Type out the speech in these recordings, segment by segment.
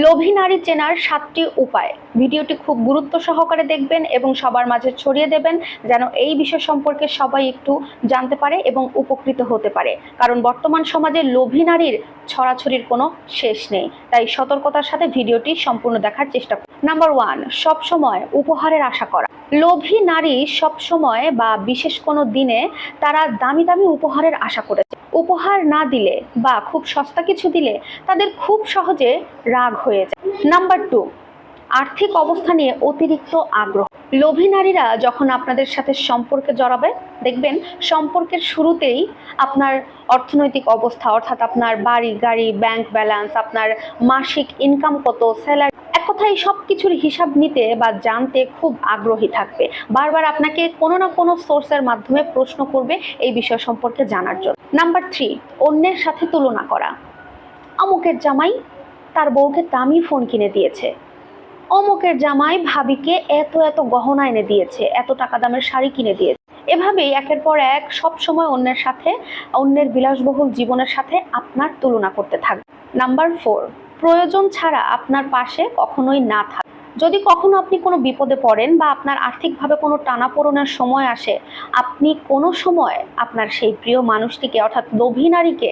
লোভী নারী চেনার 7টি উপায়। ভিডিওটি খুব গুরুত্ব সহকারে দেখবেন এবং সবার মাঝে ছড়িয়ে দেবেন, যেন এই বিষয় সম্পর্কে সবাই একটু জানতে পারে এবং উপকৃত হতে পারে। কারণ বর্তমান সমাজে লোভী নারীর ছড়াছড়ির কোনো শেষ নেই, তাই সতর্কতার সাথে ভিডিওটি সম্পূর্ণ দেখার চেষ্টা করুন। নাম্বার 1, সবসময় উপহারের আশা করা। লোভী নারী সবসময় বা বিশেষ কোনো দিনে তারা দামি দামি উপহারের আশা করেছে। উপহার না দিলে বা খুব সস্তা কিছু দিলে তাদের খুব সহজে রাগ হয়ে যায়। নাম্বার 2, আর্থিক অবস্থা নিয়ে অতিরিক্ত আগ্রহ। লোভী নারীরা যখন আপনাদের সাথে সম্পর্কে জড়াবে, দেখবেন সম্পর্কের শুরুতেই আপনার অর্থনৈতিক অবস্থা, অর্থাৎ আপনার বাড়ি গাড়ি, ব্যাংক ব্যালেন্স, আপনার মাসিক ইনকাম কত, স্যালারি, এক কথায় সব কিছুর হিসাব নিতে বা জানতে খুব আগ্রহী থাকবে। বারবার আপনাকে কোনো না কোনো সোর্সের মাধ্যমে প্রশ্ন করবে এই বিষয় সম্পর্কে জানার জন্য। নাম্বার 3, অন্যের সাথে তুলনা করা। অমুকের জামাই তার বউকে দামি ফোন কিনে দিয়েছে, অমুকের জামাই ভাবিকে এত এত গহনা এনে দিয়েছে, এত টাকা দামের শাড়ি কিনে দিয়েছে। এভাবেই একের পর এক সব সময় অন্যের সাথে, অন্যের বিলাসবহুল জীবনের সাথে আপনার তুলনা করতে থাকবে। নাম্বার 4, প্রয়োজন ছাড়া আপনার পাশে কখনোই না থাকা। যদি কখনো আপনি কোনো বিপদে পড়েন বা আপনার আর্থিকভাবে কোনো টানাপোড়েনের সময় আসে, আপনি কোনো সময় আপনার সেই প্রিয় মানুষটিকে, অর্থাৎ লোভী নারীকে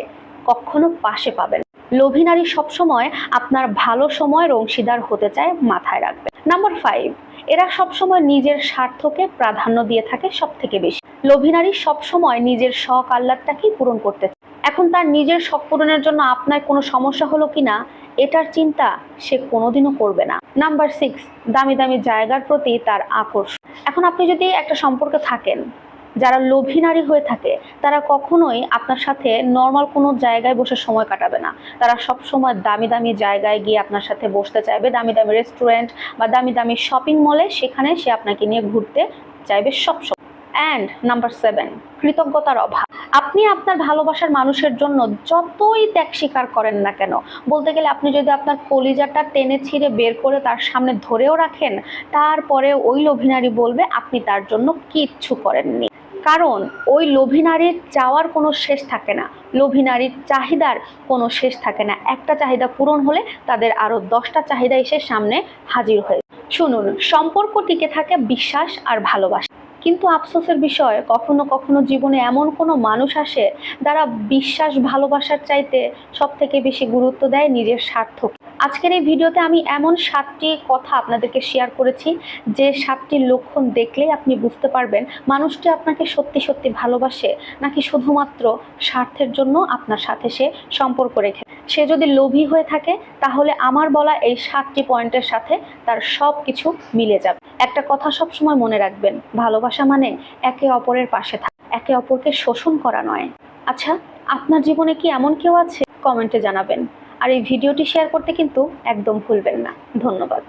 কখনো পাশে পাবেন। লোভী নারী সবসময় আপনার ভালো সময়ের অংশীদার হতে চায়, মাথায় রাখবেন। নাম্বার 5, এরা সবসময় নিজের স্বার্থকে প্রাধান্য দিয়ে থাকে সব থেকে বেশি। লোভী নারী সবসময় নিজের শখ আহ্লাদটাকেই পূরণ করতে চায়। এখন তার নিজের শখ পূরণের জন্য আপনার কোনো সমস্যা হলো কিনা এটার চিন্তা সে কোনোদিনও করবে না। নাম্বার 6, দামি দামি জায়গার প্রতি তার আকর্ষণ। এখন আপনি যদি একটা সম্পর্কে থাকেন, যারা লোভী নারী হয়ে থাকে তারা কখনোই আপনার সাথে নর্মাল কোনো জায়গায় বসে সময় কাটাবে না। তারা সব সময় দামি দামি জায়গায় গিয়ে আপনার সাথে বসতে চাইবে, দামি দামি রেস্টুরেন্ট বা দামি দামি শপিং মলে, সেখানে সে আপনাকে নিয়ে ঘুরতে চাইবে সবসময়। অ্যান্ড নাম্বার 7, কৃতজ্ঞতার অভাব। আপনি আপনার ভালোবাসার মানুষের জন্য যতই ত্যাগ স্বীকার করেন না কেন, বলতে গেলে আপনি যদি আপনার কলিজাটা টেনে ছিঁড়ে বের করে তার সামনে ধরেও রাখেন, তারপরে ওই লোভী নারী বলবে আপনি তার জন্য কিচ্ছু করেননি। কারণ ওই লোভী নারীর চাওয়ার কোনো শেষ থাকে না, লোভী নারীর চাহিদার কোনো শেষ থাকে না। একটা চাহিদা পূরণ হলে তাদের আরও 10টা চাহিদা এসে সামনে হাজির হয়ে। শুনুন, সম্পর্ক টিকে থাকে বিশ্বাস আর ভালোবাসা। কিন্তু আফসোসের বিষয়, কখনো কখনো জীবনে এমন কোনো মানুষ আসে যারা বিশ্বাস ভালোবাসার চাইতে সব থেকে বেশি গুরুত্ব দেয় নিজের স্বার্থ। আজকের এই ভিডিওতে আমি এমন 7টি কথা আপনাদেরকে শেয়ার করেছি, যে 7টি লক্ষণ দেখলেই আপনি বুঝতে পারবেন মানুষটি আপনাকে সত্যি সত্যি ভালোবাসে নাকি শুধুমাত্র স্বার্থের জন্য আপনার সাথে সে সম্পর্ক রেখে। সে যদি লোভী হয়ে থাকে তাহলে আমার বলা এই 7টি পয়েন্টের সাথে তার সব কিছু মিলে যাবে। একটা কথা সবসময় মনে রাখবেন, ভালোবাসা মানে একে অপরের পাশে থাকা, একে অপরকে শোষণ করা নয়। আচ্ছা, আপনার জীবনে কি এমন কেউ আছে? কমেন্টে জানাবেন। আর এই ভিডিওটি শেয়ার করতে কিন্তু একদম ভুলবেন না। ধন্যবাদ।